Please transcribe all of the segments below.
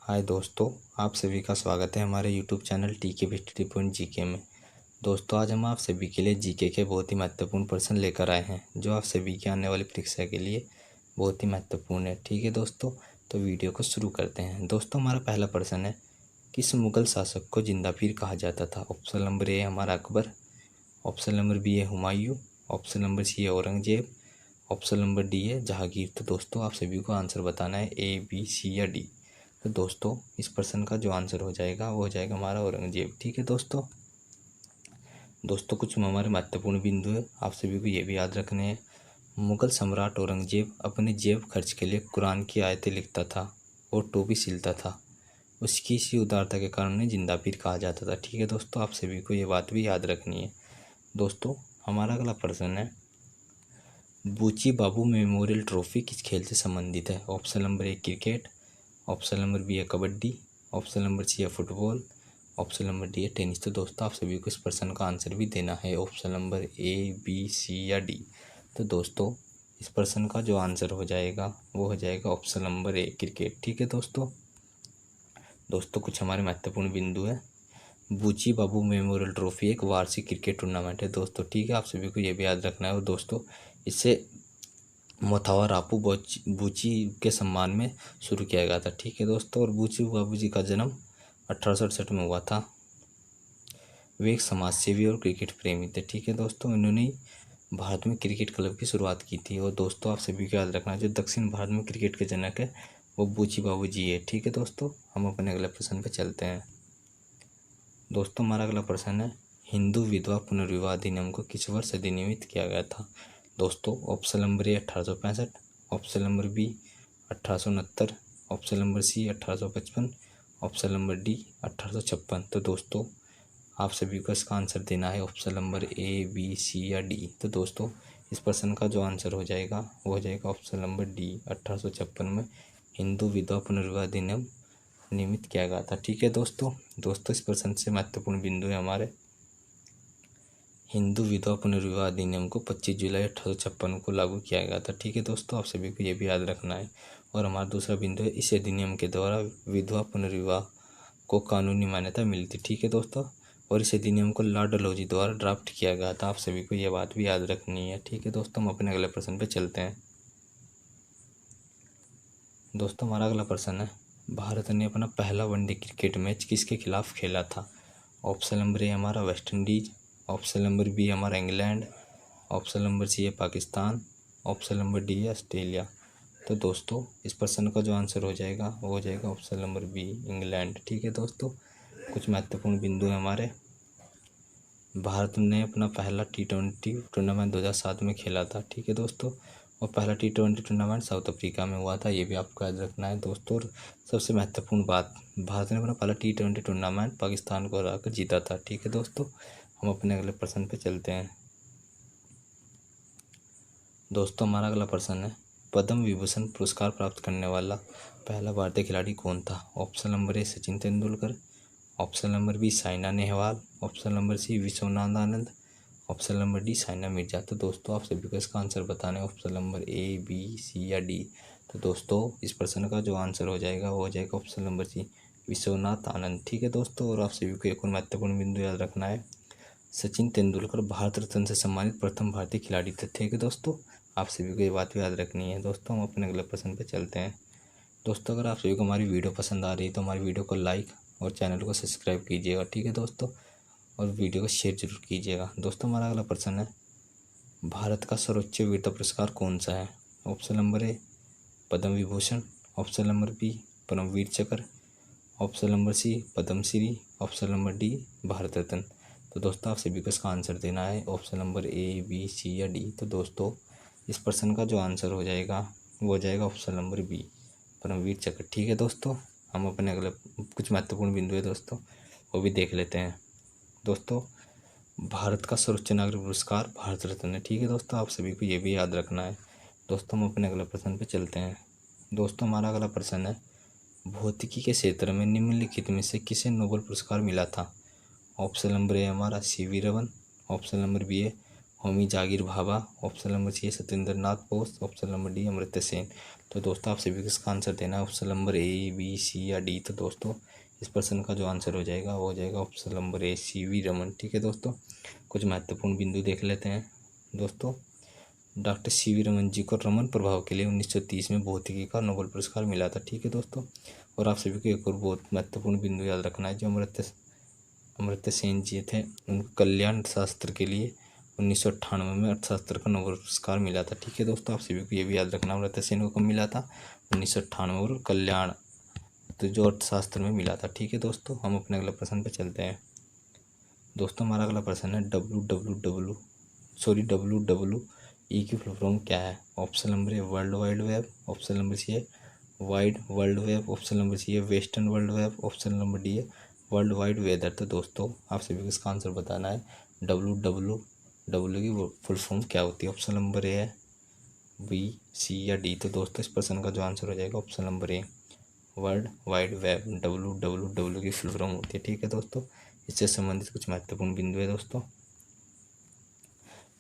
हाय दोस्तों, आप सभी का स्वागत है हमारे यूट्यूब चैनल टीके विस्टडी पॉइंट जीके में। दोस्तों, आज हम आप सभी के लिए जीके के बहुत ही महत्वपूर्ण प्रश्न लेकर आए हैं जो आप सभी की आने वाली परीक्षा के लिए बहुत ही महत्वपूर्ण है। ठीक है दोस्तों, तो वीडियो को शुरू करते हैं। दोस्तों, हमारा पहला प्रश्न है, किस मुगल शासक को जिंदा पीर कहा जाता था? ऑप्शन नंबर ए हमारा अकबर, ऑप्शन नंबर बी है हुमायूं, ऑप्शन नंबर सी है औरंगजेब, ऑप्शन नंबर डी है जहांगीर। तो दोस्तों, आप सभी को आंसर बताना है ए, बी, सी या डी। तो दोस्तों, इस प्रश्न का जो आंसर हो जाएगा वो हो जाएगा हमारा औरंगजेब। ठीक है दोस्तों, कुछ हमारे महत्वपूर्ण बिंदु है, आप सभी को ये भी याद रखने हैं। मुगल सम्राट औरंगजेब अपने जेब खर्च के लिए कुरान की आयतें लिखता था और टोपी सिलता था। उसकी इसी उदारता के कारण उन्हें जिंदा पीर कहा जाता था। ठीक है दोस्तों, आप सभी को ये बात भी याद रखनी है। दोस्तों, हमारा अगला प्रश्न है, बूची बाबू मेमोरियल ट्रॉफी किस खेल से संबंधित है? Option number A cricket, option number B है कबड्डी, ऑप्शन नंबर सी है फुटबॉल, ऑप्शन नंबर डी है टेनिस। तो दोस्तों, आप सभी को इस प्रश्न का आंसर भी देना है, option number A, B, C या डी। तो दोस्तों, इस प्रश्न का जो आंसर हो जाएगा वो हो जाएगा ऑप्शन नंबर ए क्रिकेट। ठीक है दोस्तों, कुछ हमारे महत्वपूर्ण बिंदु है। बूची बाबू मेमोरियल ट्रॉफी एक वार्षिक क्रिकेट टूर्नामेंट है दोस्तों। ठीक है, आप सभी को ये भी याद रखना है। और दोस्तों, इससे मोथावा रापू बूची के सम्मान में शुरू किया गया था। ठीक है दोस्तों, और बूची बाबू जी का जन्म 1868 में हुआ था। वे एक समाज सेवी और क्रिकेट प्रेमी थे। ठीक है दोस्तों, इन्होंने भारत में क्रिकेट क्लब की शुरुआत की थी। और दोस्तों, आप सभी को याद रखना, जो दक्षिण भारत में क्रिकेट के जनक है वो बूची बाबू जी है। ठीक है दोस्तों, हम अपने अगले प्रश्न पर चलते हैं। दोस्तों, हमारा अगला प्रश्न है, हिंदू विधवा पुनर्विवाह अधिनियम को किस वर्ष अधिनियमित किया गया था? दोस्तों, option number A 1865, option number B 1869, option number C 1855, option number D 1856। तो दोस्तों, आप सभी को इसका आंसर देना है, option number A, B, C या डी। तो दोस्तों, इस प्रश्न का जो आंसर हो जाएगा वो हो जाएगा ऑप्शन नंबर डी, 1856 में हिंदू विधवा पुनर्विवाह अधिनियम नियमित किया गया था। ठीक है दोस्तों, इस प्रश्न से महत्वपूर्ण बिंदु है हमारे, हिंदू विधवा पुनर्विवाह अधिनियम को 25 जुलाई 1856 को लागू किया गया था। ठीक है दोस्तों, आप सभी को ये भी याद रखना है। और हमारा दूसरा बिंदु है, इस अधिनियम के द्वारा विधवा पुनर्विवाह को कानूनी मान्यता मिली थी। ठीक है दोस्तों, और इस अधिनियम को लॉर्ड डलहौजी द्वारा ड्राफ्ट किया गया था। आप सभी को ये बात भी याद रखनी है। ठीक है दोस्तों, हम अपने अगले प्रश्न पर चलते हैं। दोस्तों, हमारा अगला प्रश्न है, भारत ने अपना पहला वनडे क्रिकेट मैच किसके खिलाफ खेला था? ऑप्शन नंबर ए हमारा West Indies, option number B हमारा इंग्लैंड, ऑप्शन नंबर सी है पाकिस्तान, ऑप्शन नंबर डी है ऑस्ट्रेलिया। तो दोस्तों, इस प्रश्न का जो आंसर हो जाएगा वो हो जाएगा ऑप्शन नंबर बी इंग्लैंड। ठीक है दोस्तों, कुछ महत्वपूर्ण बिंदु हैं हमारे, भारत ने अपना पहला T20 टूर्नामेंट 2007 में खेला था। ठीक है दोस्तों, और पहला T20 टूर्नामेंट साउथ अफ्रीका में हुआ था, ये भी आपको याद रखना है दोस्तों। और सबसे महत्वपूर्ण बात, भारत ने अपना पहला T20 टूर्नामेंट पाकिस्तान को हराकर जीता था। ठीक है दोस्तों, हम अपने अगले प्रश्न पे चलते हैं। दोस्तों, हमारा अगला प्रश्न है, पद्म विभूषण पुरस्कार प्राप्त करने वाला पहला भारतीय खिलाड़ी कौन था? Option number A Sachin Tendulkar, option number B Saina Nehwal, option number C Viswanathan Anand, option number D Saina Mirza. तो दोस्तों, आप सभी को इसका आंसर बताना है, option number A, B, C या डी। तो दोस्तों, इस प्रश्न का जो आंसर हो जाएगा वो हो जाएगा ऑप्शन नंबर सी विश्वनाथ आनंद। ठीक है दोस्तों, और आप सभी को एक और महत्वपूर्ण बिंदु याद रखना है, सचिन तेंदुलकर भारत रत्न से सम्मानित प्रथम भारतीय खिलाड़ी थे। ठीक है दोस्तों, आप सभी को ये बात भी याद रखनी है। दोस्तों, हम अपने अगले प्रश्न पर चलते हैं। दोस्तों, अगर आप सभी को हमारी वीडियो पसंद आ रही है तो हमारी वीडियो को लाइक और चैनल को सब्सक्राइब कीजिएगा। ठीक है दोस्तों, और वीडियो को शेयर जरूर कीजिएगा। दोस्तों, हमारा अगला प्रश्न है, भारत का सर्वोच्च वीरता पुरस्कार कौन सा है? Option number A Padma Vibhushan, option number B Paramvir Chakra, option number C Padmashri, option number D Bharat Ratna. तो दोस्तों, आप सभी को इसका आंसर देना है, option number A, B, C या डी। तो दोस्तों, इस प्रश्न का जो आंसर हो जाएगा वो हो जाएगा ऑप्शन नंबर बी परमवीर चक्र। ठीक है दोस्तों, हम अपने अगले कुछ महत्वपूर्ण बिंदु है दोस्तों वो भी देख लेते हैं। दोस्तों, भारत का सर्वोच्च नागरिक पुरस्कार भारत रत्न है। ठीक है दोस्तों, आप सभी को ये भी याद रखना है। दोस्तों, हम अपने अगले प्रश्न पे चलते हैं। दोस्तों, हमारा अगला प्रश्न है, भौतिकी के क्षेत्र में निम्नलिखित में से किसे नोबेल पुरस्कार मिला था? ऑप्शन नंबर ए हमारा CV Raman, option number B है Homi Jahangir Bhabha, option number C है Satyendra Nath Bose, option number D Amartya Sen. तो दोस्तों आप सभी को इसका आंसर देना है option number A, B, C या डी। तो दोस्तों इस प्रश्न का जो आंसर हो जाएगा वो हो जाएगा ऑप्शन नंबर ए, सीवी रमन। ठीक है दोस्तों, कुछ महत्वपूर्ण बिंदु देख लेते हैं दोस्तों। डॉक्टर सीवी रमन जी को रमन प्रभाव के लिए 1930 में भौतिकी का नोबेल पुरस्कार मिला था। ठीक है दोस्तों, और आप सभी को एक और बहुत महत्वपूर्ण बिंदु याद रखना है, जो अमर्त्य सेन जी थे, उनको कल्याण शास्त्र के लिए 1998 में अर्थशास्त्र का नोबेल पुरस्कार मिला था। ठीक है दोस्तों, आप सभी को ये भी याद रखना, अमर्त्य सेन को कब मिला था, 1998, और कल्याण तो जो अर्थशास्त्र में मिला था। ठीक है दोस्तों, हम अपने अगले प्रश्न पर चलते हैं दोस्तों। हमारा अगला प्रश्न है WWE की फुल फॉर्म क्या है। Option number A world wide web, option number C है wide world web, option number C है western world web, option number D है वर्ल्ड वाइड वेदर। तो दोस्तों आप सभी को इसका आंसर बताना है WWW की फुल फॉर्म क्या होती है। ऑप्शन नंबर ए है बी, सी या डी। तो दोस्तों इस प्रश्न का जो आंसर हो जाएगा option number A, world wide web. WWW की फुल फॉर्म होती है। ठीक है दोस्तों, इससे संबंधित कुछ महत्वपूर्ण बिंदु है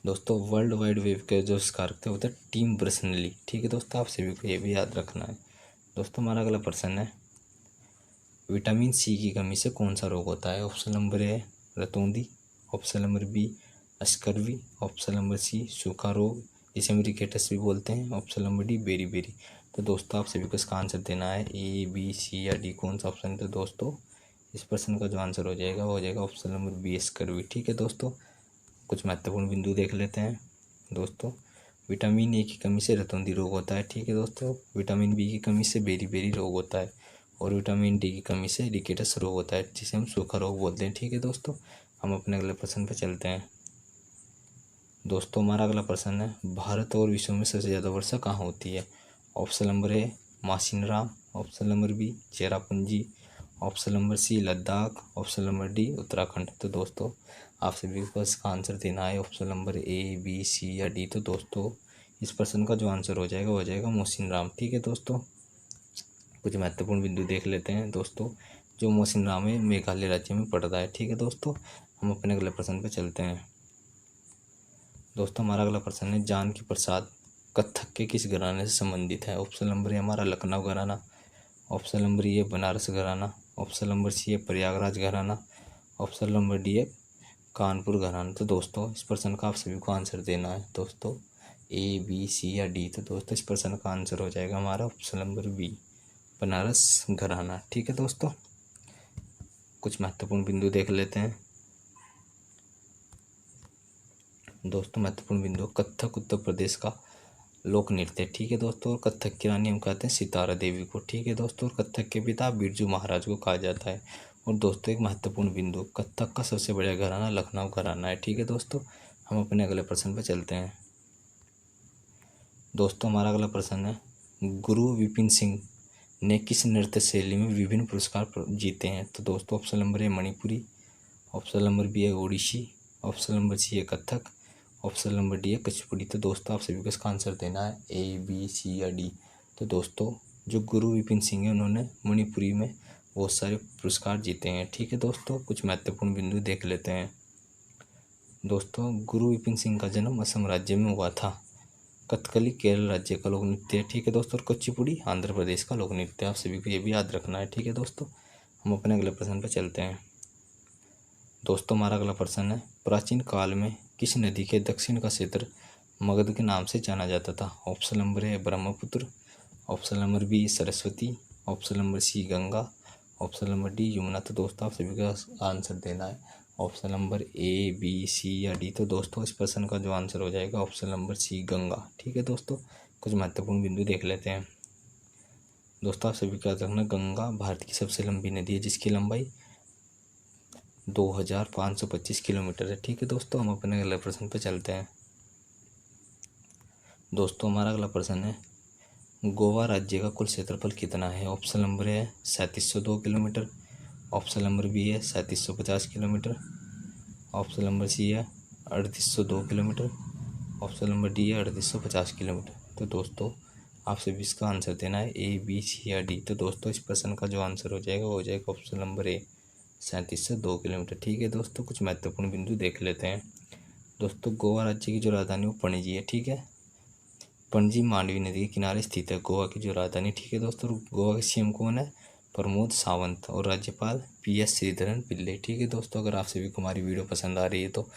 दोस्तों वर्ल्ड वाइड वेब के जो आविष्कारक थे वो थे टिम बर्नर्स-ली। ठीक है दोस्तों, आप सभी को ये भी याद रखना है दोस्तों। हमारा अगला प्रश्न है विटामिन सी की कमी से कौन सा रोग होता है। ऑप्शन नंबर ए रतौंधी, option number B scurvy, option number C सूखा रोग, इसे हम रिकेटस भी बोलते हैं, option number D beriberi. तो दोस्तों आप सभी को इसका आंसर देना है ए, बी, सी या डी, कौन सा ऑप्शन है। तो दोस्तों इस प्रश्न का जो आंसर हो जाएगा वो हो जाएगा ऑप्शन नंबर बी स्कर्वी। ठीक है दोस्तों, कुछ महत्वपूर्ण बिंदु देख लेते हैं दोस्तों। विटामिन ए की कमी से रतौंधी रोग होता है। ठीक है दोस्तों, विटामिन बी की कमी से बेरी बेरी रोग होता है, और विटामिन डी की कमी से रिकेटस रोग होता है, जिसे हम सूखा रोग बोलते हैं। ठीक है दोस्तों, हम अपने अगले प्रश्न पर चलते हैं दोस्तों। हमारा अगला प्रश्न है भारत और विश्व में सबसे ज़्यादा वर्षा कहाँ होती है। Option number A Mawsynram, option number B Cherrapunji, option number C Ladakh, option number D Uttarakhand. तो दोस्तों आप सभी को इसका आंसर देना है option number A, B, C या डी। तो दोस्तों इस प्रश्न का जो आंसर हो जाएगा वो हो जाएगा मोसिनराम। ठीक है दोस्तों, कुछ महत्वपूर्ण बिंदु देख लेते हैं दोस्तों। जो मोसिनराम है मेघालय राज्य में पड़ता है। ठीक है दोस्तों, हम अपने अगले प्रश्न पर चलते हैं दोस्तों। हमारा अगला प्रश्न है जानकी प्रसाद कथक के किस घराने से संबंधित है। ऑप्शन नंबर ए हमारा लखनऊ घराना, ऑप्शन नंबर ए बनारस घराना, ऑप्शन नंबर सी है प्रयागराज घराना, ऑप्शन नंबर डी है कानपुर घराना। तो दोस्तों इस प्रश्न का आप सभी को आंसर देना है दोस्तों, ए, बी, सी या डी। तो दोस्तों इस प्रश्न का आंसर हो जाएगा हमारा ऑप्शन नंबर बी, बनारस घराना। ठीक है दोस्तों, कुछ महत्वपूर्ण बिंदु देख लेते हैं दोस्तों। महत्वपूर्ण बिंदु कथक उत्तर प्रदेश का लोक नृत्य। ठीक है दोस्तों, और कथक की रानी हम कहते हैं सितारा देवी को। ठीक है दोस्तों, और कथक के पिता बिरजू महाराज को कहा जाता है। और दोस्तों एक महत्वपूर्ण बिंदु कथक का सबसे बड़ा घराना लखनऊ घराना है। ठीक है दोस्तों, हम अपने अगले प्रश्न पर चलते हैं दोस्तों। हमारा अगला प्रश्न है गुरु विपिन सिंह ने किस नृत्य शैली में विभिन्न पुरस्कार जीते हैं। तो दोस्तों option number A Manipuri, option number B है ओडिसी, ऑप्शन नंबर सी है कथक, ऑप्शन नंबर डी है कुचिपुड़ी। तो दोस्तों आप सभी को इसका आंसर देना है ए, बी, सी या डी। तो दोस्तों जो गुरु विपिन सिंह है उन्होंने मणिपुरी में बहुत सारे पुरस्कार जीते हैं। ठीक है दोस्तों, कुछ महत्वपूर्ण बिंदु देख लेते हैं दोस्तों। गुरु विपिन सिंह का जन्म असम राज्य में हुआ था। कथकली केरल राज्य का लोक नृत्य है। ठीक है दोस्तों, और कुचिपुड़ी आंध्र प्रदेश का लोक नृत्य है। आप सभी को ये भी याद रखना है। ठीक है दोस्तों, हम अपने अगले प्रश्न पर चलते हैं दोस्तों। हमारा अगला प्रश्न है प्राचीन काल में किस नदी के दक्षिण का क्षेत्र मगध के नाम से जाना जाता था। Option number A Brahmaputra, option number B Saraswati, option number C Ganga, option number D Yamuna. तो दोस्तों आप सभी का आंसर देना है option number A, B, C या डी। तो दोस्तों इस प्रश्न का जो आंसर हो जाएगा ऑप्शन नंबर सी गंगा। ठीक है दोस्तों, कुछ महत्वपूर्ण बिंदु देख लेते हैं दोस्तों। आप सभी का याद रखना गंगा भारत की सबसे लंबी नदी है, जिसकी लंबाई 2525 किलोमीटर है। ठीक है दोस्तों, हम अपने अगले प्रश्न पर चलते हैं दोस्तों। हमारा अगला प्रश्न है गोवा राज्य का कुल क्षेत्रफल कितना है। Option number A 3702 kilometre, option number B है 3750 किलोमीटर, ऑप्शन नंबर सी है 3802 किलोमीटर, ऑप्शन नंबर डी है 3850 किलोमीटर। तो दोस्तों आप सभी इसका आंसर देना है ए, बी, सी या डी। तो दोस्तों इस प्रश्न का जो आंसर हो जाएगा वो हो जाएगा ऑप्शन नंबर ए 3702 किलोमीटर। ठीक है दोस्तों, कुछ महत्वपूर्ण बिंदु देख लेते हैं दोस्तों गोवा राज्य की जो राजधानी वो पणजी है, ठीक है। पणजी मांडवी नदी के किनारे स्थित है गोवा की जो राजधानी, ठीक है दोस्तों। गोवा के सीएम कौन है? प्रमोद सावंत। और राज्यपाल PS श्रीधरन पिल्ले, ठीक है दोस्तों। अगर आप सभी को हमारी वीडियो पसंद आ रही है तो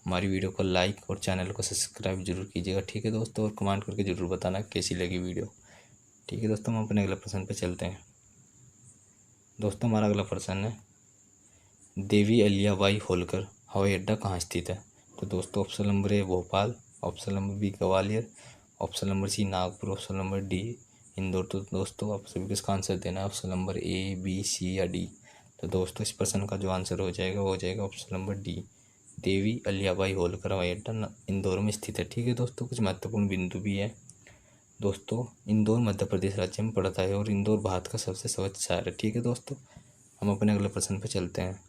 हमारी वीडियो को लाइक और चैनल को सब्सक्राइब जरूर कीजिएगा, ठीक है दोस्तों। और कमेंट करके जरूर बताना कैसी लगी वीडियो, ठीक है दोस्तों। हम अपने अगले प्रश्न पे चलते हैं। दोस्तों हमारा अगला प्रश्न है, देवी अहिल्याबाई होलकर हवाई अड्डा कहाँ स्थित है? तो दोस्तों option number A Bhopal, option number B Gwalior, option number C Nagpur, option number D Indore. तो दोस्तों आप सभी को इसका आंसर देना है option number A, B, C या डी। तो दोस्तों इस प्रश्न का जो आंसर हो जाएगा वो हो जाएगा option number D, Devi Ahilyabai Holkar हवाई अड्डा इंदौर में स्थित है, ठीक है दोस्तों। कुछ महत्वपूर्ण बिंदु भी है दोस्तों। इंदौर मध्य प्रदेश राज्य में पड़ता है और इंदौर भारत का सबसे स्वच्छ शहर है, ठीक है दोस्तों। हम अपने अगले प्रश्न पर चलते हैं।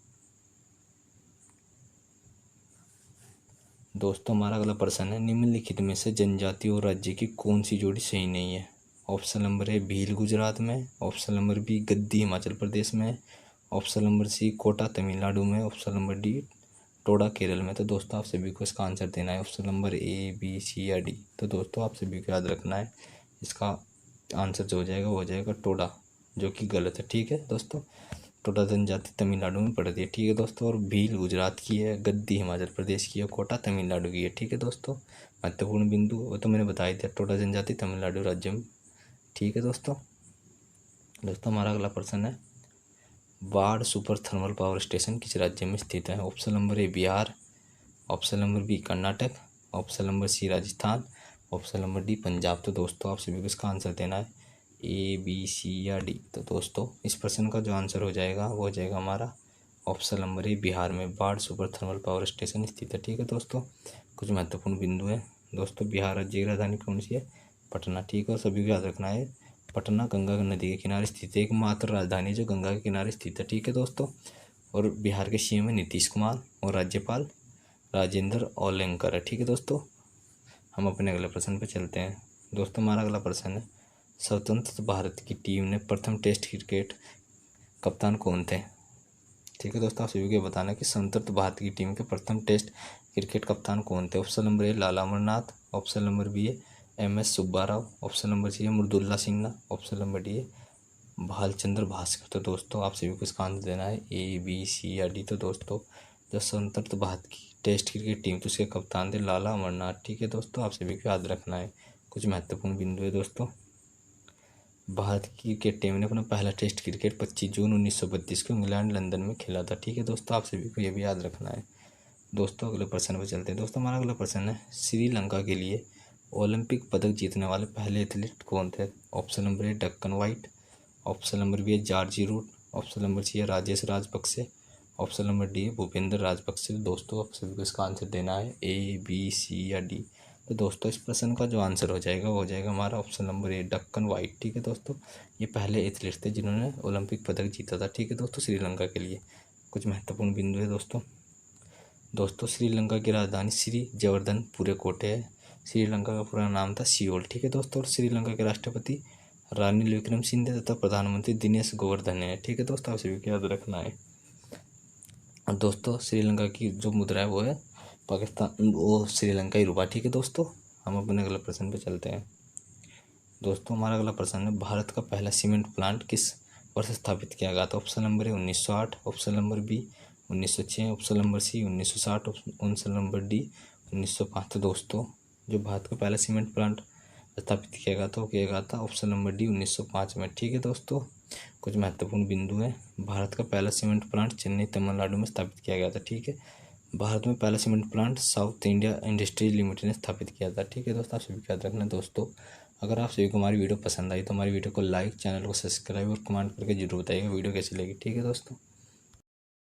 दोस्तों हमारा अगला प्रश्न है, निम्नलिखित में से जनजाति और राज्य की कौन सी जोड़ी सही नहीं है? Option number A Bhil Gujarat में, option number B Gaddi Himachal Pradesh में, option number C Kota Tamil Nadu में, option number D Toda Kerala में। तो दोस्तों आप सभी को इसका आंसर देना है option number A, B, C या डी। तो दोस्तों आप सभी को याद रखना है इसका आंसर जो हो जाएगा वो हो जाएगा टोडा, जो कि गलत है, ठीक है दोस्तों। टोडा जनजाति तमिलनाडु में पड़ती है, ठीक है दोस्तों। और भील गुजरात की है, गद्दी हिमाचल प्रदेश की है, कोटा तमिलनाडु की है, ठीक है दोस्तों। महत्वपूर्ण बिंदु वो तो मैंने बता ही दिया, टोडा जनजाति तमिलनाडु राज्य में, ठीक है दोस्तों। दोस्तों हमारा अगला प्रश्न है, बाढ़ सुपर थर्मल पावर स्टेशन किस राज्य में स्थित है? Option number A Bihar, option number B Karnataka, option number C Rajasthan, option number D Punjab. तो दोस्तों आप सभी को इसका आंसर देना है ए, बी, सी या डी। तो दोस्तों इस प्रश्न का जो आंसर हो जाएगा वो हो जाएगा हमारा ऑप्शन नंबर ए, बिहार में बाढ़ सुपर थर्मल पावर स्टेशन स्थित है, ठीक है दोस्तों। कुछ महत्वपूर्ण बिंदु है दोस्तों। बिहार राज्य की राजधानी कौन सी है? पटना, ठीक है। और सभी को याद रखना है पटना गंगा नदी के किनारे स्थित है, एकमात्र राजधानी जो गंगा के किनारे स्थित है, ठीक है दोस्तों। और बिहार के सीएम है नीतीश कुमार और राज्यपाल राजेंद्र औलेंकर है, ठीक है दोस्तों। हम अपने अगले प्रश्न पर चलते हैं। दोस्तों हमारा अगला प्रश्न है, स्वतंत्र भारत की टीम ने प्रथम टेस्ट क्रिकेट कप्तान कौन थे? ठीक है दोस्तों आप सभी को बताना कि स्वतंत्र भारत की टीम के प्रथम टेस्ट क्रिकेट कप्तान कौन थे? Option number A Lala Amarnath, option number B है MS Subbarao, option number C है Mridula Sinha, option number D है भालचंद्र भास्कर। तो दोस्तों आप सभी को इसका आंसर देना है ए, बी, सी या डी। तो दोस्तों जो स्वतंत्र भारत की टेस्ट क्रिकेट टीम थी उसके कप्तान थे लाला अमरनाथ, ठीक है दोस्तों। आप सभी को याद रखना है कुछ महत्वपूर्ण बिंदु है दोस्तों। भारत की क्रिकेट टीम ने अपना पहला टेस्ट क्रिकेट 25 जून 1932 को इंग्लैंड लंदन में खेला था, ठीक है दोस्तों। आप सभी को यह भी याद रखना है। दोस्तों अगले प्रश्न पर चलते हैं। दोस्तों हमारा अगला प्रश्न है, श्रीलंका के लिए ओलंपिक पदक जीतने वाले पहले एथलीट कौन थे? Option number A Duncan White, option number B है Georgie Root, option number C है Rajesh Rajapaksa, option number D है भूपेंद्र राजपक्षे। दोस्तों आप सभी को इसका आंसर देना है ए, बी, सी या डी। तो दोस्तों इस प्रश्न का जो आंसर हो जाएगा वो हो जाएगा हमारा option number A Duncan white, ठीक है दोस्तों। ये पहले एथलीट थे जिन्होंने ओलंपिक पदक जीता था, ठीक है दोस्तों, श्रीलंका के लिए। कुछ महत्वपूर्ण बिंदु है दोस्तों श्रीलंका की राजधानी श्री जवर्धनपुरे कोटे है। श्रीलंका का पूरा नाम था सियोल, ठीक है दोस्तों। और श्रीलंका के राष्ट्रपति रानिल विक्रमसिंघे तथा प्रधानमंत्री दिनेश गोवर्धन है, ठीक है दोस्तों। आप सभी को याद रखना है। और दोस्तों श्रीलंका की जो मुद्रा है वो है पाकिस्तान, वो श्रीलंकाई रुपया, ठीक है दोस्तों। हम अपने अगले प्रश्न पे चलते हैं। दोस्तों हमारा अगला प्रश्न है, भारत का पहला सीमेंट प्लांट किस वर्ष स्थापित किया गया था? ऑप्शन नंबर है 1908, option number B 1906, option number C 1960, option number D 1905। तो दोस्तों जो भारत का पहला सीमेंट प्लांट स्थापित किया गया था वो किया गया था ऑप्शन नंबर डी 1905 में, ठीक है दोस्तों। कुछ महत्वपूर्ण बिंदु है। भारत का पहला सीमेंट प्लांट चेन्नई तमिलनाडु में स्थापित किया गया था, ठीक है। भारत में पहला cement plant south India industries limited ने स्थापित किया था, ठीक है दोस्तों। आप सभी को याद रखना दोस्तों। अगर आप सभी को हमारी वीडियो पसंद आई तो हमारी वीडियो को लाइक, चैनल को सब्सक्राइब और कमेंट करके जरूर बताइएगा वीडियो कैसी लगी, ठीक है दोस्तों।